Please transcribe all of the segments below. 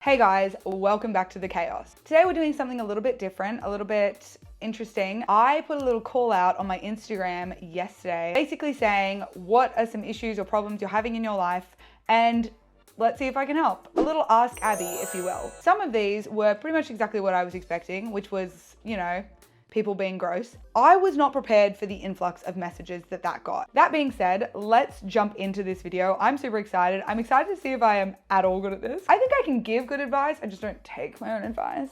Hey guys, welcome back to the chaos. Today we're doing something a little bit different, a little bit interesting. I put a little call out on my Instagram yesterday, basically saying what are some issues or problems you're having in your life, and let's see if I can help. A little Ask Abby, if you will. Some of these were pretty much exactly what I was expecting, which was, people being gross. I was not prepared for the influx of messages that got. That being said, let's jump into this video. I'm super excited. I'm excited to see if I am at all good at this. I think I can give good advice. I just don't take my own advice.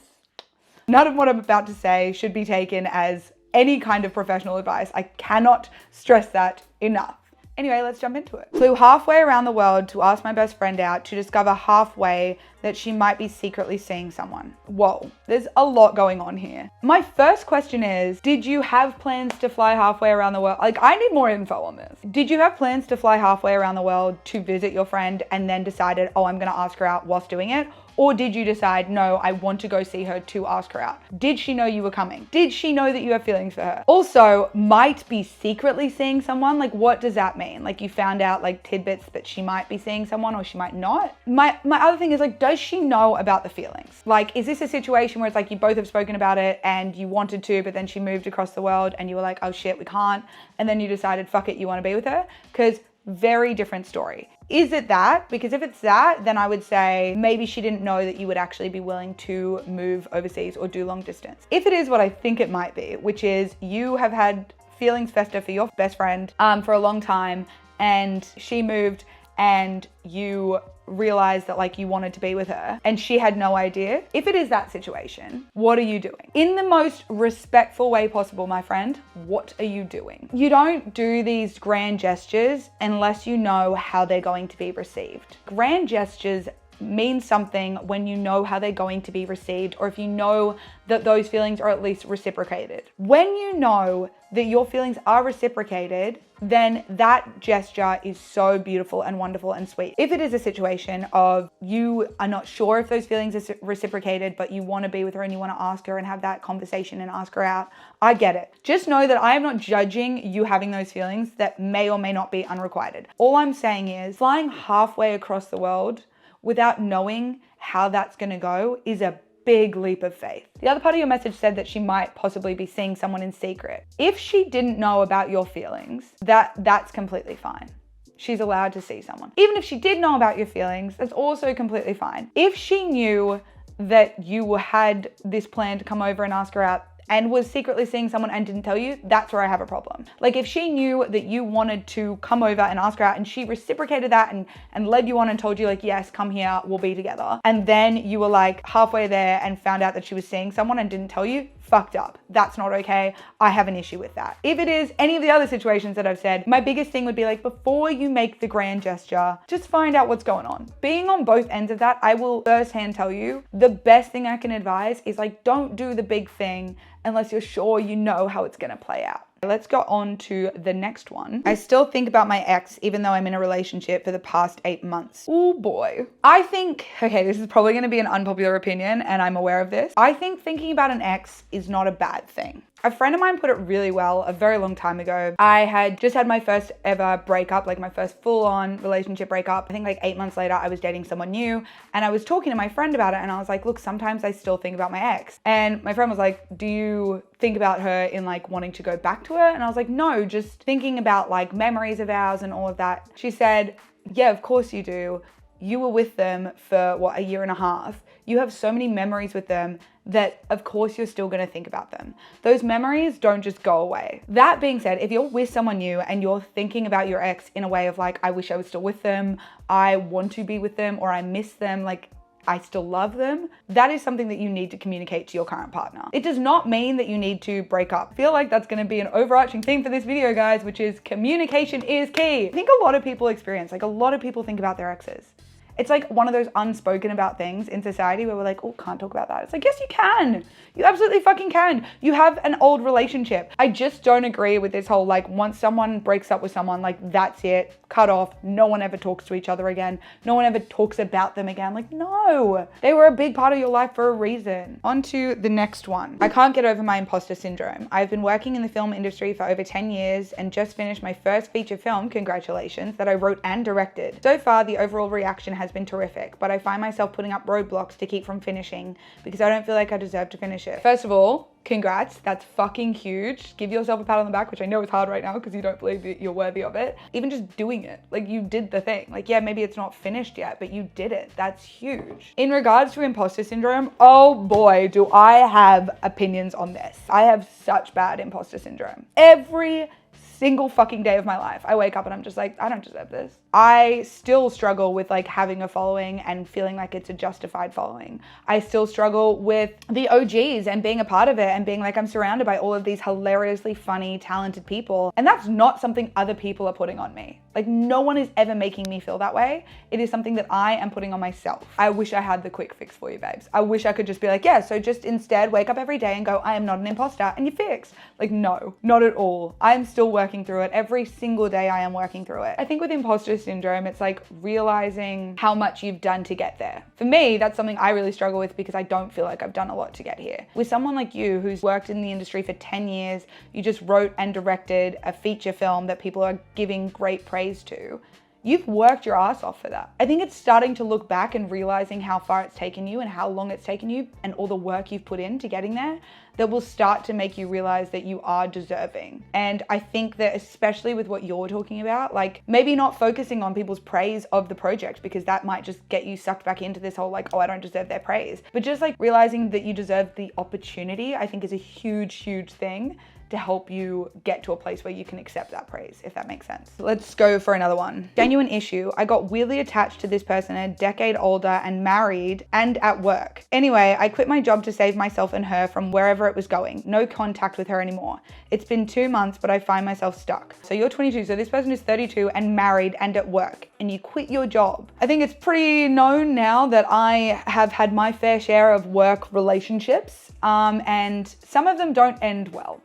None of what I'm about to say should be taken as any kind of professional advice. I cannot stress that enough. Anyway, let's jump into it. Flew halfway around the world to ask my best friend out to discover halfway that she might be secretly seeing someone. Whoa, there's a lot going on here. My first question is, did you have plans to fly halfway around the world? Like, I need more info on this. Did you have plans to fly halfway around the world to visit your friend and then decided, oh, I'm gonna ask her out whilst doing it? Or did you decide, no, I want to go see her to ask her out? Did she know you were coming? Did she know that you have feelings for her? Also, might be secretly seeing someone. Like, what does that mean? Like, you found out like tidbits that she might be seeing someone or she might not. My other thing is, like, does she know about the feelings? Like, is this a situation where it's like you both have spoken about it and you wanted to, but then she moved across the world and you were like, oh shit, we can't. And then you decided, fuck it, you want to be with her? Because very different story. Is it that? Because if it's that, then I would say maybe she didn't know that you would actually be willing to move overseas or do long distance. If it is what I think it might be, which is you have had feelings fester for your best friend for a long time, and she moved and you realized that like you wanted to be with her and she had no idea. If it is that situation, what are you doing? In the most respectful way possible, my friend, what are you doing? You don't do these grand gestures unless you know how they're going to be received. Grand gestures mean something when you know how they're going to be received, or if you know that those feelings are at least reciprocated. When you know that your feelings are reciprocated, then that gesture is so beautiful and wonderful and sweet. If it is a situation of you are not sure if those feelings are reciprocated, but you want to be with her and you want to ask her and have that conversation and ask her out, I get it. Just know that I am not judging you having those feelings that may or may not be unrequited. All I'm saying is flying halfway across the world without knowing how that's going to go is a big leap of faith. The other part of your message said that she might possibly be seeing someone in secret. If she didn't know about your feelings, that's completely fine. She's allowed to see someone. Even if she did know about your feelings, that's also completely fine. If she knew that you had this plan to come over and ask her out and was secretly seeing someone and didn't tell you, that's where I have a problem. Like, if she knew that you wanted to come over and ask her out and she reciprocated that and led you on and told you like, yes, come here, we'll be together. And then you were like halfway there and found out that she was seeing someone and didn't tell you, fucked up. That's not okay. I have an issue with that. If it is any of the other situations that I've said, my biggest thing would be like, before you make the grand gesture, just find out what's going on. Being on both ends of that, I will firsthand tell you, the best thing I can advise is like, don't do the big thing unless you're sure you know how it's gonna play out. Let's go on to the next one. I still think about my ex, even though I'm in a relationship for the past 8 months. Oh boy. I think, okay, this is probably gonna be an unpopular opinion and I'm aware of this. I think thinking about an ex is not a bad thing. A friend of mine put it really well a very long time ago. I had just had my first ever breakup, like my first full-on relationship breakup. I think like 8 months later, I was dating someone new and I was talking to my friend about it and I was like, look, sometimes I still think about my ex. And my friend was like, do you think about her in like wanting to go back to her? And I was like, no, just thinking about like memories of ours and all of that. She said, yeah, of course you do. You were with them for what, 1.5 years. You have so many memories with them that of course you're still gonna think about them. Those memories don't just go away. That being said, if you're with someone new and you're thinking about your ex in a way of like, I wish I was still with them, I want to be with them, or I miss them, like I still love them, that is something that you need to communicate to your current partner. It does not mean that you need to break up. I feel like that's gonna be an overarching theme for this video, guys, which is communication is key. I think a lot of people experience, like a lot of people think about their exes. It's like one of those unspoken about things in society where we're like, oh, can't talk about that. It's like, yes, you can. You absolutely fucking can. You have an old relationship. I just don't agree with this whole, like, once someone breaks up with someone, like, that's it, cut off. No one ever talks to each other again. No one ever talks about them again. Like, no, they were a big part of your life for a reason. On to the next one. I can't get over my imposter syndrome. I've been working in the film industry for over 10 years and just finished my first feature film, congratulations, that I wrote and directed. So far, the overall reaction has has been terrific, but I find myself putting up roadblocks to keep from finishing because I don't feel like I deserve to finish it. First of all, congrats, that's fucking huge. Give yourself a pat on the back, which I know is hard right now because you don't believe that you're worthy of it. Even just doing it, like you did the thing. Like, yeah, maybe it's not finished yet, but you did it. That's huge. In regards to imposter syndrome, oh boy, do I have opinions on this. I have such bad imposter syndrome. Every single fucking day of my life, I wake up and I'm just like, I don't deserve this. I still struggle with like having a following and feeling like it's a justified following. I still struggle with the OGs and being a part of it and being like, I'm surrounded by all of these hilariously funny, talented people. And that's not something other people are putting on me. Like no one is ever making me feel that way. It is something that I am putting on myself. I wish I had the quick fix for you, babes. I wish I could just be like, yeah, so just instead wake up every day and go, I am not an imposter, and you're fixed. Like, no, not at all. I'm still working through it. Every single day I am working through it. I think with imposter syndrome, it's like realizing how much you've done to get there. For me, that's something I really struggle with because I don't feel like I've done a lot to get here. With someone like you who's worked in the industry for 10 years, you just wrote and directed a feature film that people are giving great praise to. You've worked your ass off for that. I think it's starting to look back and realizing how far it's taken you and how long it's taken you and all the work you've put in to getting there that will start to make you realize that you are deserving. And I think that especially with what you're talking about, like maybe not focusing on people's praise of the project because that might just get you sucked back into this whole like, oh, I don't deserve their praise. But just like realizing that you deserve the opportunity, I think is a huge, huge thing to help you get to a place where you can accept that praise, if that makes sense. Let's go for another one. Genuine issue. I got weirdly attached to this person a decade older and married and at work. Anyway, I quit my job to save myself and her from wherever it was going. No contact with her anymore. It's been 2 months, but I find myself stuck. So you're 22, so this person is 32 and married and at work, and you quit your job. I think it's pretty known now that I have had my fair share of work relationships, and some of them don't end well.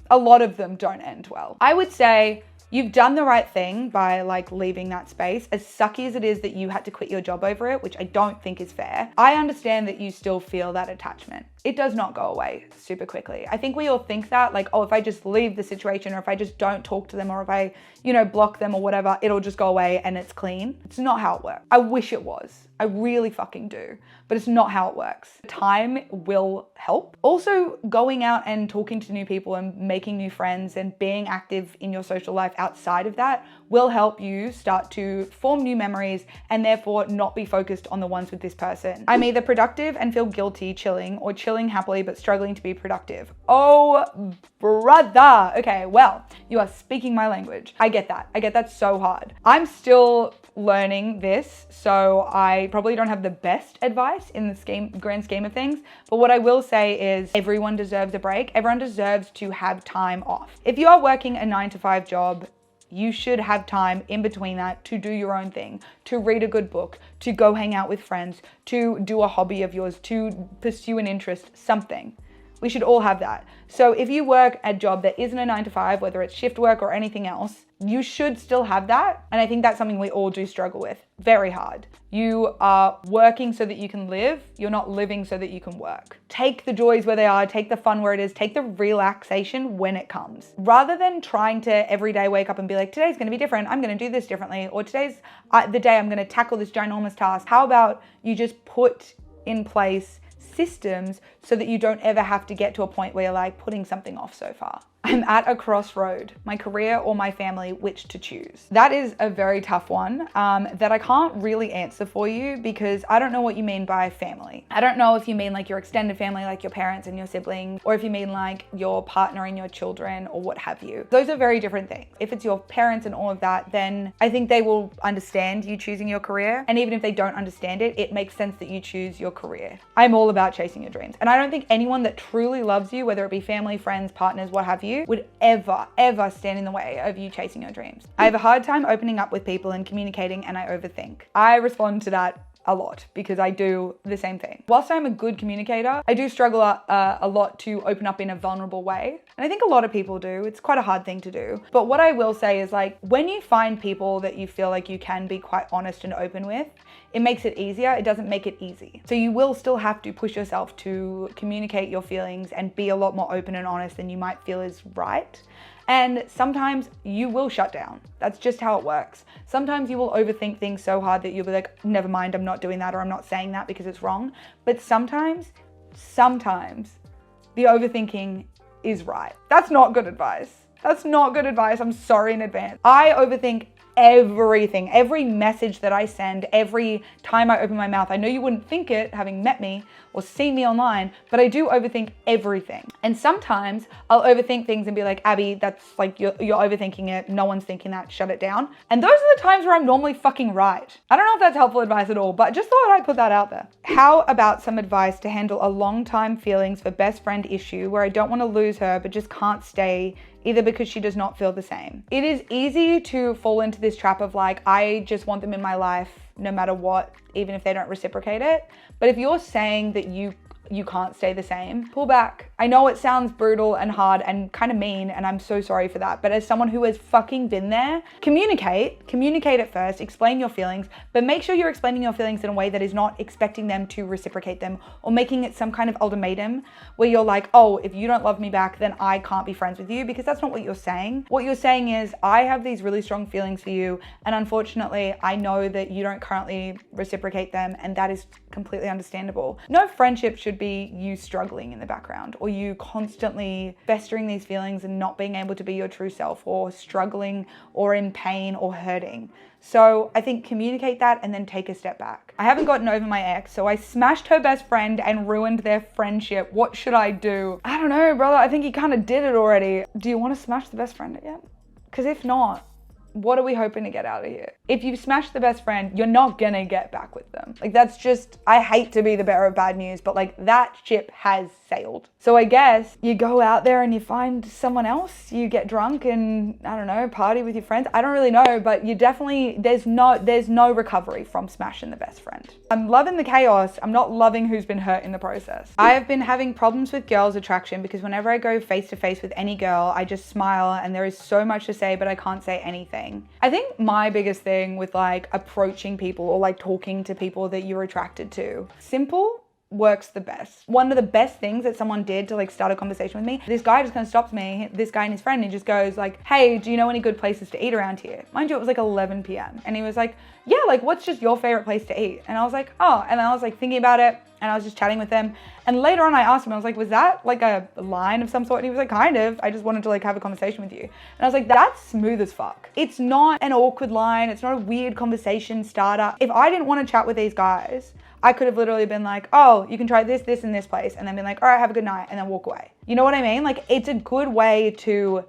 A lot of them don't end well. I would say you've done the right thing by like leaving that space, as sucky as it is that you had to quit your job over it, which I don't think is fair. I understand that you still feel that attachment. It does not go away super quickly. I think we all think that like, oh, if I just leave the situation or if I just don't talk to them or if I, block them or whatever, it'll just go away and it's clean. It's not how it works. I wish it was. I really fucking do, but it's not how it works. Time will help. Also, going out and talking to new people and making new friends and being active in your social life outside of that will help you start to form new memories and therefore not be focused on the ones with this person. I'm either productive and feel guilty chilling or chilling happily but struggling to be productive. Oh, brother. Okay, well, you are speaking my language. I get that. I get that so hard. I'm still learning this, so I probably don't have the best advice in the grand scheme of things, but what I will say is everyone deserves a break. Everyone deserves to have time off. If you are working a 9-to-5 job, you should have time in between that to do your own thing, to read a good book, to go hang out with friends, to do a hobby of yours, to pursue an interest, something. We should all have that. So if you work a job that isn't a 9-to-5, whether it's shift work or anything else, you should still have that. And I think that's something we all do struggle with. Very hard. You are working so that you can live. You're not living so that you can work. Take the joys where they are, take the fun where it is, take the relaxation when it comes. Rather than trying to every day wake up and be like, today's gonna be different, I'm gonna do this differently, or today's the day I'm gonna tackle this ginormous task. How about you just put in place systems so that you don't ever have to get to a point where you're like putting something off so far. I'm at a crossroad, my career or my family, which to choose. That is a very tough one that I can't really answer for you because I don't know what you mean by family. I don't know if you mean like your extended family, like your parents and your siblings, or if you mean like your partner and your children or what have you. Those are very different things. If it's your parents and all of that, then I think they will understand you choosing your career. And even if they don't understand it, it makes sense that you choose your career. I'm all about chasing your dreams. And I don't think anyone that truly loves you, whether it be family, friends, partners, what have you, would ever stand in the way of you chasing your dreams. I have a hard time opening up with people and communicating, and I overthink. I respond to that a lot because I do the same thing. Whilst I'm a good communicator, I do struggle a lot to open up in a vulnerable way. And I think a lot of people do. It's quite a hard thing to do. But what I will say is like, when you find people that you feel like you can be quite honest and open with, it makes it easier. It doesn't make it easy. So you will still have to push yourself to communicate your feelings and be a lot more open and honest than you might feel is right. And sometimes you will shut down. That's just how it works. Sometimes you will overthink things so hard that you'll be like, never mind, I'm not doing that, or I'm not saying that because it's wrong. But sometimes the overthinking is right. That's not good advice. That's not good advice. I'm sorry in advance. I overthink everything, every message that I send, every time I open my mouth. I know you wouldn't think it having met me or seen me online, but I do overthink everything. And sometimes I'll overthink things and be like, Abby, that's like, you're overthinking it. No one's thinking that, shut it down. And those are the times where I'm normally fucking right. I don't know if that's helpful advice at all, but just thought I'd put that out there. How about some advice to handle a long time feelings for best friend issue where I don't want to lose her, but just can't stay either because she does not feel the same. It is easy to fall into this trap of like, I just want them in my life no matter what, even if they don't reciprocate it. But if you're saying that you can't stay the same, pull back. I know it sounds brutal and hard and kind of mean, and I'm so sorry for that. But as someone who has fucking been there, communicate at first, explain your feelings, but make sure you're explaining your feelings in a way that is not expecting them to reciprocate them or making it some kind of ultimatum where you're like, oh, if you don't love me back, then I can't be friends with you, because that's not what you're saying. What you're saying is, I have these really strong feelings for you, and unfortunately, I know that you don't currently reciprocate them, and that is completely understandable. No friendship should be you struggling in the background, or you constantly festering these feelings and not being able to be your true self, or struggling or in pain or hurting. So I think communicate that and then take a step back. I haven't gotten over my ex, so I smashed her best friend and ruined their friendship. What should I do? I don't know, brother. I think you kind of did it already. Do you want to smash the best friend again? Because if not, what are we hoping to get out of here? If you smash the best friend, you're not gonna get back with them. Like, that's just, I hate to be the bearer of bad news, but like, that ship has sailed. So I guess you go out there and you find someone else, you get drunk and, I don't know, party with your friends. I don't really know, but you definitely, there's no recovery from smashing the best friend. I'm loving the chaos. I'm not loving who's been hurt in the process. I have been having problems with girls' attraction because whenever I go face to face with any girl, I just smile and there is so much to say, but I can't say anything. I think my biggest thing with like approaching people or like talking to people that you're attracted to, simple works the best. One of the best things that someone did to like start a conversation with me, this guy just kind of stops me, this guy and his friend, and he just goes like, hey, do you know any good places to eat around here? Mind you, it was like 11 p.m. And he was like, yeah, like what's just your favorite place to eat? And I was like, oh, and then I was like thinking about it and I was just chatting with them. And later on I asked him, I was like, was that like a line of some sort? And he was like, kind of, I just wanted to like have a conversation with you. And I was like, that's smooth as fuck. It's not an awkward line. It's not a weird conversation starter. If I didn't want to chat with these guys, I could have literally been like, oh, you can try this, this, and this place. And then been like, all right, have a good night. And then walk away. You know what I mean? Like, it's a good way to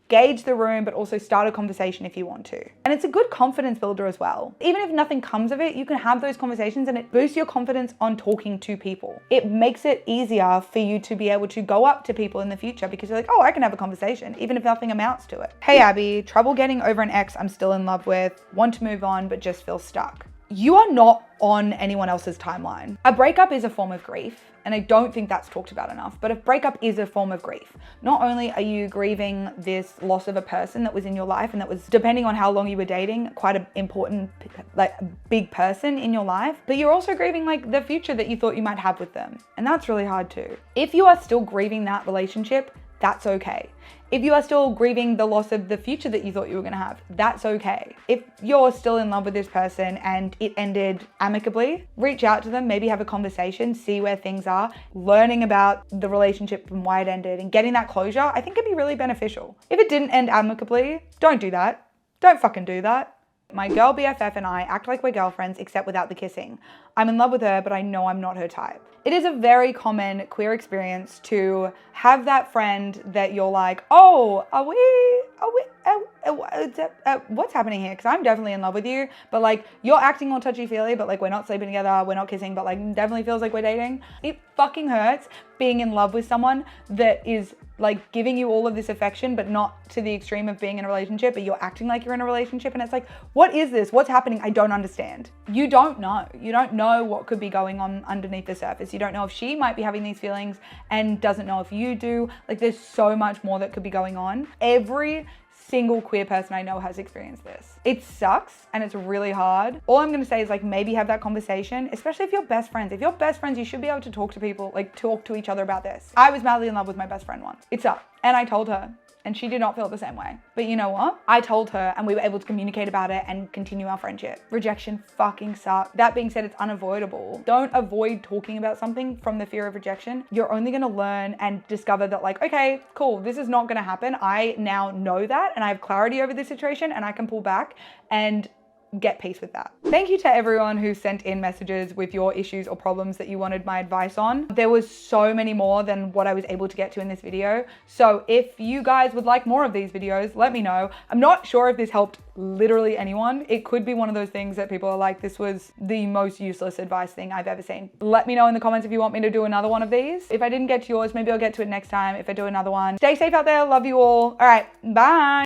gauge the room, but also start a conversation if you want to. And it's a good confidence builder as well. Even if nothing comes of it, you can have those conversations and it boosts your confidence on talking to people. It makes it easier for you to be able to go up to people in the future because you're like, oh, I can have a conversation, even if nothing amounts to it. Hey, Abby, trouble getting over an ex I'm still in love with, want to move on, but just feel stuck. You are not on anyone else's timeline. A breakup is a form of grief, and I don't think that's talked about enough, but a breakup is a form of grief. Not only are you grieving this loss of a person that was in your life and that was, depending on how long you were dating, quite an important, like big person in your life, but you're also grieving like the future that you thought you might have with them. And that's really hard too. If you are still grieving that relationship, that's okay. If you are still grieving the loss of the future that you thought you were gonna have, that's okay. If you're still in love with this person and it ended amicably, reach out to them, maybe have a conversation, see where things are. Learning about the relationship and why it ended and getting that closure, I think could be really beneficial. If it didn't end amicably, don't do that. Don't fucking do that. My girl BFF and I act like we're girlfriends except without the kissing. I'm in love with her, but I know I'm not her type. It is a very common queer experience to have that friend that you're like, oh, what's happening here? Because I'm definitely in love with you, but like you're acting all touchy-feely, but like we're not sleeping together, we're not kissing, but like definitely feels like we're dating. It fucking hurts being in love with someone that is like giving you all of this affection, but not to the extreme of being in a relationship, but you're acting like you're in a relationship. And it's like, what is this? What's happening? I don't understand. You don't know. You don't know what could be going on underneath the surface. You don't know if she might be having these feelings and doesn't know if you do. Like there's so much more that could be going on. Every single queer person I know has experienced this. It sucks and it's really hard. All I'm gonna say is like maybe have that conversation, especially if you're best friends. If you're best friends, you should be able to talk to people, like talk to each other about this. I was madly in love with my best friend once. It sucked. And I told her. And she did not feel the same way. But you know what? I told her and we were able to communicate about it and continue our friendship. Rejection fucking sucks. That being said, it's unavoidable. Don't avoid talking about something from the fear of rejection. You're only gonna learn and discover that like, okay, cool, this is not gonna happen. I now know that and I have clarity over this situation and I can pull back and get peace with that. Thank you to everyone who sent in messages with your issues or problems that you wanted my advice on. There was so many more than what I was able to get to in this video. So if you guys would like more of these videos, let me know. I'm not sure if this helped literally anyone. It could be one of those things that people are like, this was the most useless advice thing I've ever seen. Let me know in the comments if you want me to do another one of these. If I didn't get to yours, maybe I'll get to it next time if I do another one. Stay safe out there. Love you all. All right, bye.